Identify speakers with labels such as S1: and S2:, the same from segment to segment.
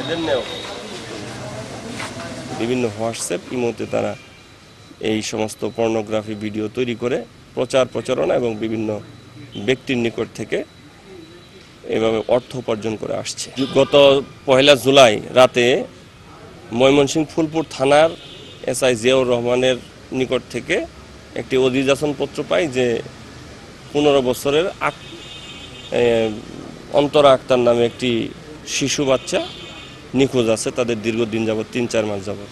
S1: এদের নেও বিভিন্ন হোয়াটসঅ্যাপ ইমোতে তারা এই সমস্ত পর্নোগ্রাফি ভিডিও তৈরি করে প্রচারণা এবং বিভিন্ন ব্যক্তির নিকট থেকে এভাবে অর্থ উপার্জন করে আসছে। গত 1 জুলাই রাতে ময়মনসিংহ ফুলপুর থানার এসআই জিয়াউর রহমানের নিকট থেকে একটি অভিযোগপত্র পাই যে 15 বছরের অন্তরা আক্তার নামে একটি শিশু বাচ্চা নিখোঁজ আছে, তাদের দীর্ঘদিন যাবৎ 3-4 মাস যাবৎ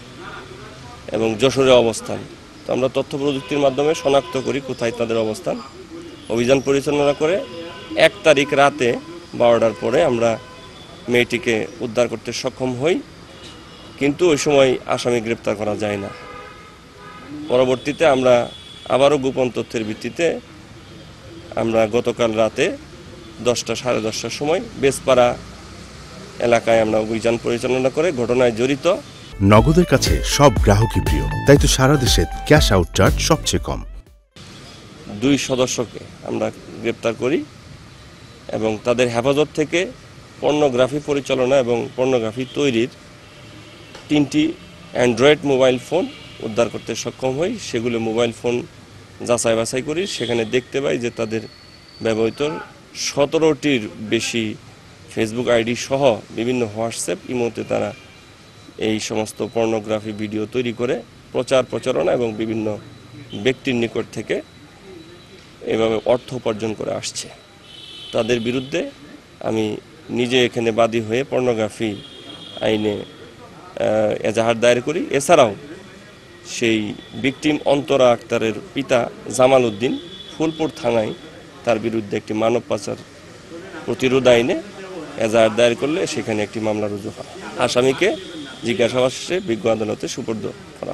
S1: এবং যশোরে অবস্থান। তো আমরা তথ্য প্রযুক্তির মাধ্যমে শনাক্ত করি কোথায় তাদের অবস্থান, অভিযান পরিচালনা করে 1 তারিখ রাতে 12টার পরে আমরা মেয়েটিকে উদ্ধার করতে সক্ষম হই, কিন্তু ওই সময় আসামি গ্রেপ্তার করা যায় না। পরবর্তীতে আমরা আবারও গোপন তথ্যের ভিত্তিতে আমরা গতকাল রাতে 10টা সাড়ে 10টার সময় বেসপাড়া এলাকায় আমরা অভিযান পরিচালনা করে ঘটনায় জড়িত।
S2: নগদের কাছে সব গ্রাহকই প্রিয়, তাই তো সারা দেশে ক্যাশ আউট চার্জ সবচেয়ে কম।
S1: 2 সদস্যকে আমরা গ্রেপ্তার করি এবং তাদের হেফাজত থেকে পর্নোগ্রাফি পরিচালনা এবং পর্নোগ্রাফি তৈরির 3টি অ্যান্ড্রয়েড মোবাইল ফোন উদ্ধার করতে সক্ষম হই। সেগুলো মোবাইল ফোন যাচাই বাছাই করি, সেখানে দেখতে পাই যে তাদের ব্যবহৃত 17টির বেশি ফেসবুক আইডি সহ বিভিন্ন হোয়াটসঅ্যাপ ইমোতে তারা এই সমস্ত পর্নোগ্রাফি ভিডিও তৈরি করে প্রচারণা এবং বিভিন্ন ব্যক্তির নিকট থেকে এভাবে অর্থ উপার্জন করে আসছে। তাদের বিরুদ্ধে আমি নিজে এখানে বাদী হয়ে পর্নোগ্রাফি আইনে এজাহার দায়ের করি। এছাড়াও সেই ভিকটিম অন্তরা আক্তারের পিতা জামাল উদ্দিন ফুলপুর থানায় তার বিরুদ্ধে একটি মানব পাচার প্রতিরোধ আইনে এজাহার দায়ের করলে সেখানে একটি মামলা রুজু হয়। আসামিকে জিজ্ঞাসাবাদ শেষে বিজ্ঞ আদালতে সুপর্দ করা।